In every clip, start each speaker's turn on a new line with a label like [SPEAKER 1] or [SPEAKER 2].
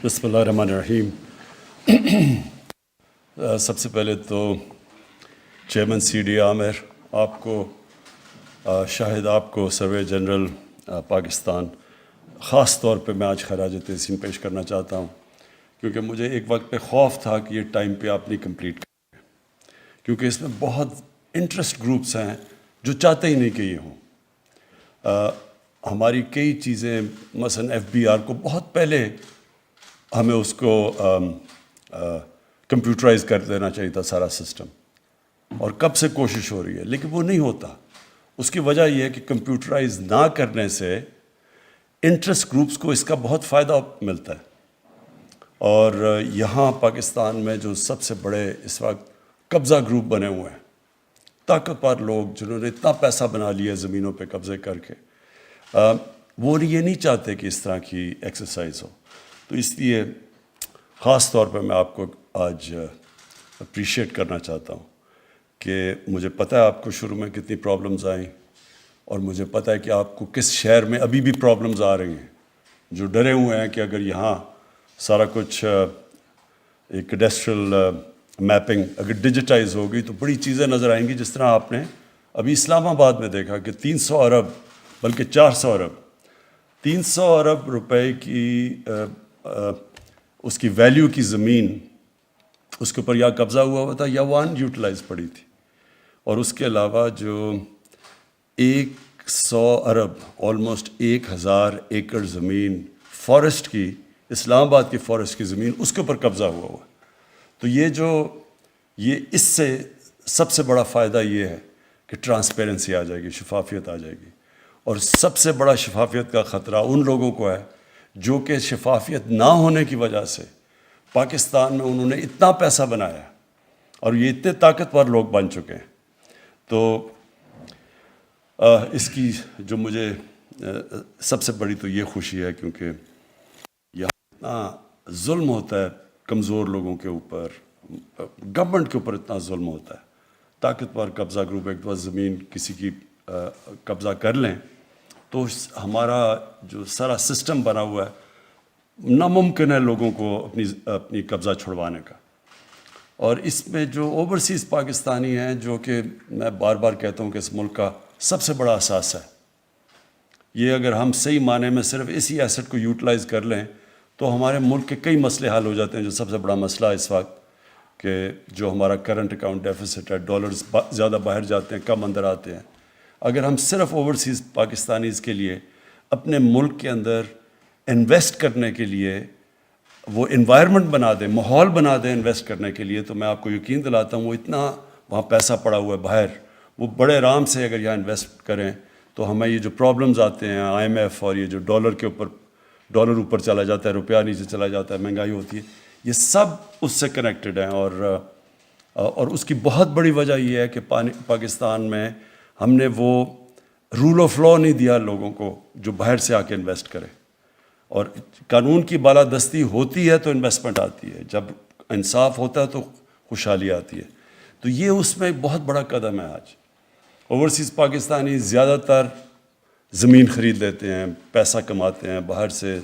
[SPEAKER 1] بسم اللہ الرحمن الرحیم. سب سے پہلے تو چیئرمین سی ڈی عامر آپ کو، شاہد آپ کو، سروے جنرل پاکستان، خاص طور پہ میں آج خراج تحسین پیش کرنا چاہتا ہوں، کیونکہ مجھے ایک وقت پہ خوف تھا کہ یہ ٹائم پہ آپ نہیں کمپلیٹ کریں گے، کیونکہ اس میں بہت انٹرسٹ گروپس ہیں جو چاہتے ہی نہیں کہ یہ ہوں. ہماری کئی چیزیں، مثلا ایف بی آر کو بہت پہلے ہمیں اس کو کمپیوٹرائز کر دینا چاہیے تھا سارا سسٹم، اور کب سے کوشش ہو رہی ہے لیکن وہ نہیں ہوتا. اس کی وجہ یہ ہے کہ کمپیوٹرائز نہ کرنے سے انٹرسٹ گروپس کو اس کا بہت فائدہ ملتا ہے. اور یہاں پاکستان میں جو سب سے بڑے اس وقت قبضہ گروپ بنے ہوئے ہیں، طاقتور لوگ جنہوں نے اتنا پیسہ بنا لیا زمینوں پہ قبضے کر کے، وہ یہ نہیں چاہتے کہ اس طرح کی ایکسرسائز ہو. تو اس لیے خاص طور پہ میں آپ کو آج اپریشیٹ کرنا چاہتا ہوں کہ مجھے پتہ ہے آپ کو شروع میں کتنی پرابلمز آئیں، اور مجھے پتہ ہے کہ آپ کو کس شہر میں ابھی بھی پرابلمز آ رہی ہیں، جو ڈرے ہوئے ہیں کہ اگر یہاں سارا کچھ ایک کیڈسٹرل میپنگ اگر ڈیجیٹائز ہوگی تو بڑی چیزیں نظر آئیں گی. جس طرح آپ نے ابھی اسلام آباد میں دیکھا کہ 300 ارب بلکہ 400 ارب 300 ارب روپے کی اس کی ویلیو کی زمین اس کے اوپر یا قبضہ ہوا تھا یا وہ ان یوٹیلائز پڑی تھی. اور اس کے علاوہ جو 100 ارب آلموسٹ 1000 ایکڑ زمین فارسٹ کی، اسلام آباد کی فارسٹ کی زمین، اس کے اوپر قبضہ ہوا. تو یہ اس سے سب سے بڑا فائدہ یہ ہے کہ ٹرانسپیرنسی آ جائے گی، شفافیت آ جائے گی. اور سب سے بڑا شفافیت کا خطرہ ان لوگوں کو ہے جو کہ شفافیت نہ ہونے کی وجہ سے پاکستان میں انہوں نے اتنا پیسہ بنایا اور یہ اتنے طاقتور لوگ بن چکے ہیں. تو اس کی جو مجھے سب سے بڑی تو یہ خوشی ہے، کیونکہ یہاں اتنا ظلم ہوتا ہے کمزور لوگوں کے اوپر، گورنمنٹ کے اوپر اتنا ظلم ہوتا ہے. طاقتور قبضہ گروپ ایک دفعہ زمین کسی کی قبضہ کر لیں تو ہمارا جو سارا سسٹم بنا ہوا ہے ناممکن ہے لوگوں کو اپنی قبضہ چھڑوانے کا. اور اس میں جو اوورسیز پاکستانی ہیں، جو کہ میں بار بار کہتا ہوں کہ اس ملک کا سب سے بڑا اثاثہ ہے، یہ اگر ہم صحیح معنی میں صرف اسی ایسٹ کو یوٹیلائز کر لیں تو ہمارے ملک کے کئی مسئلے حل ہو جاتے ہیں. جو سب سے بڑا مسئلہ ہے اس وقت کہ جو ہمارا کرنٹ اکاؤنٹ ڈیفیسٹ ہے، ڈالرز زیادہ باہر جاتے ہیں، کم اندر آتے ہیں. اگر ہم صرف اوورسیز پاکستانیز کے لیے اپنے ملک کے اندر انویسٹ کرنے کے لیے وہ انوائرمنٹ بنا دیں، ماحول بنا دیں انویسٹ کرنے کے لیے، تو میں آپ کو یقین دلاتا ہوں وہ اتنا وہاں پیسہ پڑا ہوا ہے باہر، وہ بڑے آرام سے اگر یہاں انویسٹ کریں تو ہمیں یہ جو پرابلمز آتے ہیں آئی ایم ایف اور یہ جو ڈالر اوپر چلا جاتا ہے، روپیہ نیچے چلا جاتا ہے، مہنگائی ہوتی ہے، یہ سب اس سے کنیکٹڈ ہیں. اور اس کی بہت بڑی وجہ یہ ہے کہ پاکستان میں ہم نے وہ رول آف لا نہیں دیا لوگوں کو جو باہر سے آ کے انویسٹ کرے. اور قانون کی بالادستی ہوتی ہے تو انویسٹمنٹ آتی ہے، جب انصاف ہوتا ہے تو خوشحالی آتی ہے. تو یہ اس میں ایک بہت بڑا قدم ہے. آج اوورسیز پاکستانی زیادہ تر زمین خرید لیتے ہیں، پیسہ کماتے ہیں، باہر سے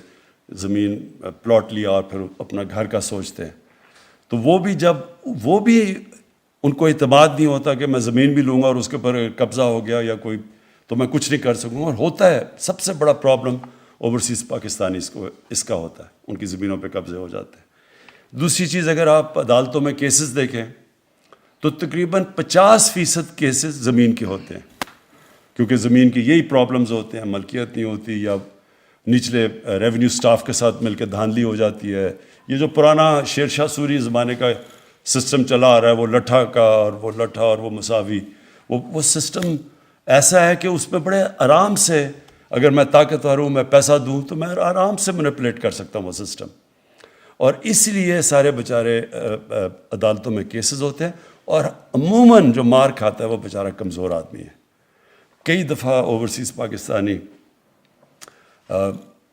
[SPEAKER 1] زمین پلاٹ لیا اور پھر اپنا گھر کا سوچتے ہیں. تو وہ بھی ان کو اعتماد نہیں ہوتا کہ میں زمین بھی لوں گا اور اس کے اوپر قبضہ ہو گیا یا کوئی تو میں کچھ نہیں کر سکوں گا. اور ہوتا ہے سب سے بڑا پرابلم اوورسیز پاکستانی اس کا ہوتا ہے، ان کی زمینوں پہ قبضے ہو جاتے ہیں. دوسری چیز، اگر آپ عدالتوں میں کیسز دیکھیں تو تقریباً 50% کیسز زمین کے ہوتے ہیں، کیونکہ زمین کی یہی پرابلمز ہوتے ہیں، ملکیت نہیں ہوتی یا نچلے ریونیو سٹاف کے ساتھ مل کے دھاندلی ہو جاتی ہے. یہ جو پرانا شیر شاہ سوری زمانے کا سسٹم چلا آ رہا ہے، وہ لٹھا کا اور وہ مساوی، وہ سسٹم ایسا ہے کہ اس میں بڑے آرام سے اگر میں طاقتور ہوں، میں پیسہ دوں تو میں آرام سے مینیپولیٹ کر سکتا ہوں وہ سسٹم. اور اس لیے سارے بیچارے عدالتوں میں کیسز ہوتے ہیں، اور عموماً جو مار کھاتا ہے وہ بیچارہ کمزور آدمی ہے. کئی دفعہ اوورسیز پاکستانی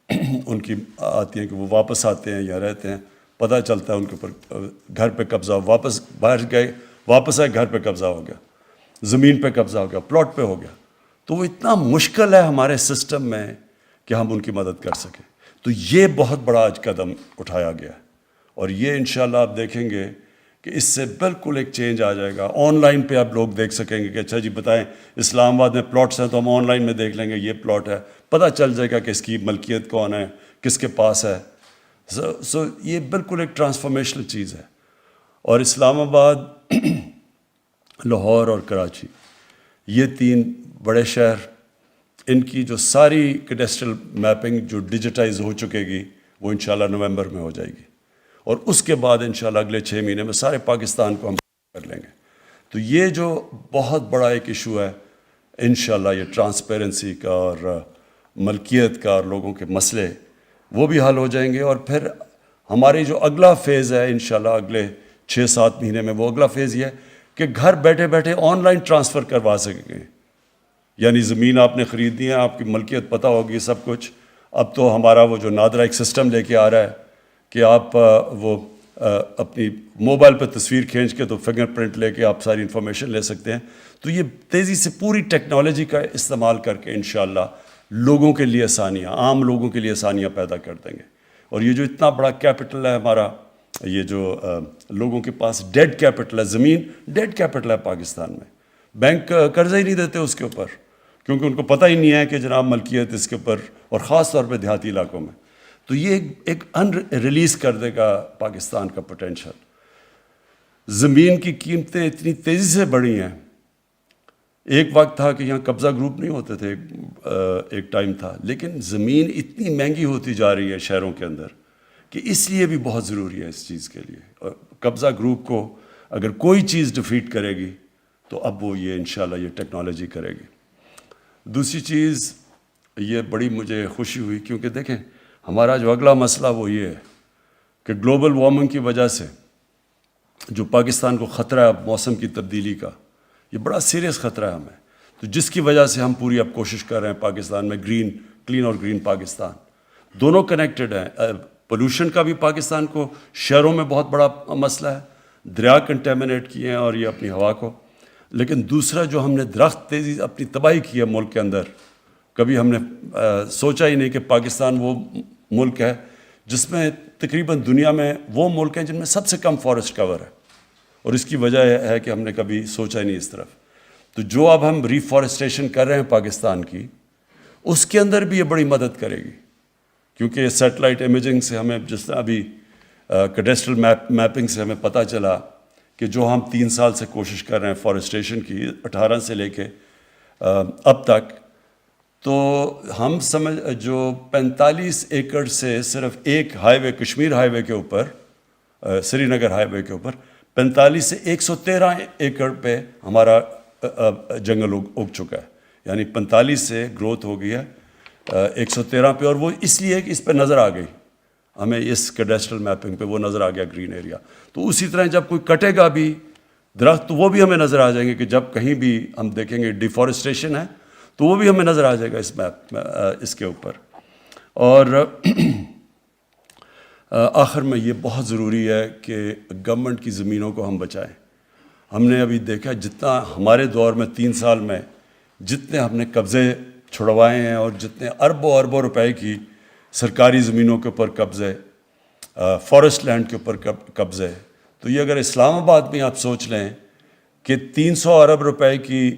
[SPEAKER 1] ان کی آتی ہیں کہ وہ واپس آتے ہیں یا رہتے ہیں، پتہ چلتا ہے ان کے اوپر گھر پہ قبضہ، واپس باہر گئے، واپس آئے، گھر پہ قبضہ ہو گیا، زمین پہ قبضہ ہو گیا، پلاٹ پہ ہو گیا. تو وہ اتنا مشکل ہے ہمارے سسٹم میں کہ ہم ان کی مدد کر سکیں. تو یہ بہت بڑا آج قدم اٹھایا گیا ہے، اور یہ انشاءاللہ آپ دیکھیں گے کہ اس سے بالکل ایک چینج آ جائے گا. آن لائن پہ آپ لوگ دیکھ سکیں گے کہ اچھا جی بتائیں اسلام آباد میں پلاٹس ہیں تو ہم آن لائن میں دیکھ لیں گے یہ پلاٹ ہے، پتہ چل جائے گا کہ اس کی ملکیت کون ہے، کس کے پاس ہے. سو یہ بالکل ایک ٹرانسفارمیشنل چیز ہے. اور اسلام آباد، لاہور اور کراچی، یہ 3 بڑے شہر، ان کی جو ساری کیڈسٹرل میپنگ جو ڈیجیٹائز ہو چکے گی وہ انشاءاللہ نومبر میں ہو جائے گی، اور اس کے بعد انشاءاللہ اگلے 6 مہینے میں سارے پاکستان کو ہم کر لیں گے. تو یہ جو بہت بڑا ایک ایشو ہے انشاءاللہ یہ ٹرانسپیرنسی کا اور ملکیت کا اور لوگوں کے مسئلے وہ بھی حل ہو جائیں گے. اور پھر ہماری جو اگلا فیز ہے انشاءاللہ اگلے 6-7 مہینے میں، وہ اگلا فیز یہ ہے کہ گھر بیٹھے بیٹھے آن لائن ٹرانسفر کروا سکیں گے. یعنی زمین آپ نے خریدنی ہے، آپ کی ملکیت پتہ ہوگی سب کچھ. اب تو ہمارا وہ جو نادرا ایک سسٹم لے کے آ رہا ہے کہ آپ وہ اپنی موبائل پہ تصویر کھینچ کے تو فنگر پرنٹ لے کے آپ ساری انفارمیشن لے سکتے ہیں. تو یہ تیزی سے پوری ٹیکنالوجی کا استعمال کر کے انشاءاللہ لوگوں کے لیے آسانیاں، عام لوگوں کے لیے آسانیاں پیدا کر دیں گے. اور یہ جو اتنا بڑا کیپٹل ہے ہمارا، یہ جو لوگوں کے پاس ڈیڈ کیپٹل ہے، زمین ڈیڈ کیپٹل ہے پاکستان میں، بینک قرضہ ہی نہیں دیتے اس کے اوپر، کیونکہ ان کو پتہ ہی نہیں ہے کہ جناب ملکیت اس کے اوپر، اور خاص طور پہ دیہاتی علاقوں میں. تو یہ ایک ریلیز کر دے گا پاکستان کا پوٹینشل. زمین کی قیمتیں اتنی تیزی سے بڑھی ہیں. ایک وقت تھا کہ یہاں قبضہ گروپ نہیں ہوتے تھے، ایک ٹائم تھا، لیکن زمین اتنی مہنگی ہوتی جا رہی ہے شہروں کے اندر کہ اس لیے بھی بہت ضروری ہے اس چیز کے لیے. اور قبضہ گروپ کو اگر کوئی چیز ڈیفیٹ کرے گی تو اب وہ یہ انشاءاللہ یہ ٹیکنالوجی کرے گی. دوسری چیز یہ بڑی مجھے خوشی ہوئی، کیونکہ دیکھیں ہمارا جو اگلا مسئلہ وہ یہ ہے کہ گلوبل وارمنگ کی وجہ سے جو پاکستان کو خطرہ ہے موسم کی تبدیلی کا، یہ بڑا سیریس خطرہ ہے ہمیں. تو جس کی وجہ سے ہم پوری اب کوشش کر رہے ہیں پاکستان میں کلین اور گرین پاکستان دونوں کنیکٹڈ ہیں. پولوشن کا بھی پاکستان کو شہروں میں بہت بڑا مسئلہ ہے، دریا کنٹیمنیٹ کیے ہیں اور یہ اپنی ہوا کو. لیکن دوسرا جو ہم نے درخت تیزی اپنی تباہی کی ہے ملک کے اندر، کبھی ہم نے سوچا ہی نہیں کہ پاکستان وہ ملک ہے جس میں تقریباً دنیا میں وہ ملک ہیں جن میں سب سے کم فارسٹ کور ہے، اور اس کی وجہ ہے کہ ہم نے کبھی سوچا ہی نہیں اس طرف. تو جو اب ہم ریفارسٹریشن کر رہے ہیں پاکستان کی، اس کے اندر بھی یہ بڑی مدد کرے گی، کیونکہ سیٹلائٹ امیجنگ سے ہمیں جس طرح ابھی کیڈسٹرل میپنگ سے ہمیں پتہ چلا کہ جو ہم 3 سال سے کوشش کر رہے ہیں فارسٹریشن کی 18 سے لے کے اب تک، تو ہم جو 45 ایکڑ سے صرف ایک ہائی وے کشمیر ہائی وے کے اوپر، سری نگر ہائی وے کے اوپر 45 سے 113 ایکڑ پہ ہمارا جنگل اگ چکا ہے. یعنی 45 سے گروتھ ہو گئی ہے 113 پہ، اور وہ اس لیے کہ اس پہ نظر آ گئی ہمیں، اس کیڈسٹرل میپنگ پہ وہ نظر آ گیا گرین ایریا. تو اسی طرح جب کوئی کٹے گا بھی درخت تو وہ بھی ہمیں نظر آ جائیں گے، کہ جب کہیں بھی ہم دیکھیں گے ڈیفارسٹریشن ہے تو وہ بھی ہمیں نظر آ جائے گا اس میپ میں، اس کے اوپر. اور آخر میں یہ بہت ضروری ہے کہ گورنمنٹ کی زمینوں کو ہم بچائیں. ہم نے ابھی دیکھا جتنا ہمارے دور میں 3 سال میں جتنے ہم نے قبضے چھڑوائے ہیں، اور جتنے اربوں اربوں روپے کی سرکاری زمینوں کے اوپر قبضے، فارسٹ لینڈ کے اوپر قبضے، تو یہ اگر اسلام آباد میں آپ سوچ لیں کہ 300 ارب روپے کی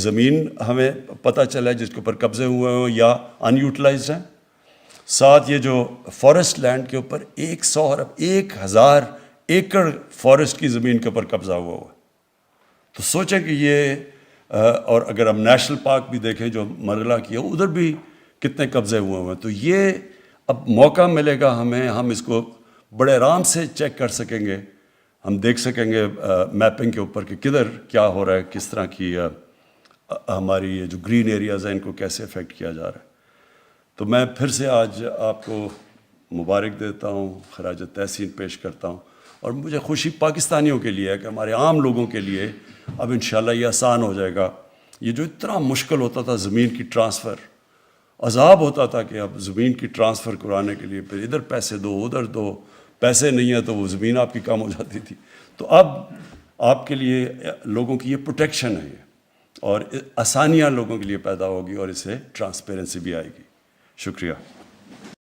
[SPEAKER 1] زمین ہمیں پتہ چلا ہے جس کے اوپر قبضے ہوئے ہوں یا ان یوٹیلائزڈ ہیں، ساتھ یہ جو فارسٹ لینڈ کے اوپر 100 ارب 1000 ایکڑ فارسٹ کی زمین کے اوپر قبضہ ہوا ہے. تو سوچیں کہ یہ اور اگر ہم نیشنل پارک بھی دیکھیں جو مرغلہ کی ہے، ادھر بھی کتنے قبضے ہوئے ہیں. تو یہ اب موقع ملے گا ہمیں، ہم اس کو بڑے آرام سے چیک کر سکیں گے، ہم دیکھ سکیں گے میپنگ کے اوپر کہ کدھر کیا ہو رہا ہے، کس طرح کی ہماری یہ جو گرین ایریاز ہیں ان کو کیسے افیکٹ کیا جا رہا ہے. تو میں پھر سے آج آپ کو مبارک دیتا ہوں، خراج تحسین پیش کرتا ہوں. اور مجھے خوشی پاکستانیوں کے لیے ہے کہ ہمارے عام لوگوں کے لیے اب انشاءاللہ یہ آسان ہو جائے گا. یہ جو اتنا مشکل ہوتا تھا زمین کی ٹرانسفر، عذاب ہوتا تھا کہ اب زمین کی ٹرانسفر کرانے کے لیے پھر ادھر پیسے دو ادھر دو، پیسے نہیں ہیں تو وہ زمین آپ کی کم ہو جاتی تھی. تو اب آپ کے لیے لوگوں کی یہ پروٹیکشن ہے اور آسانیاں لوگوں کے لیے پیدا ہوگی، اور اس سے ٹرانسپیرنسی بھی آئے گی. شکریہ.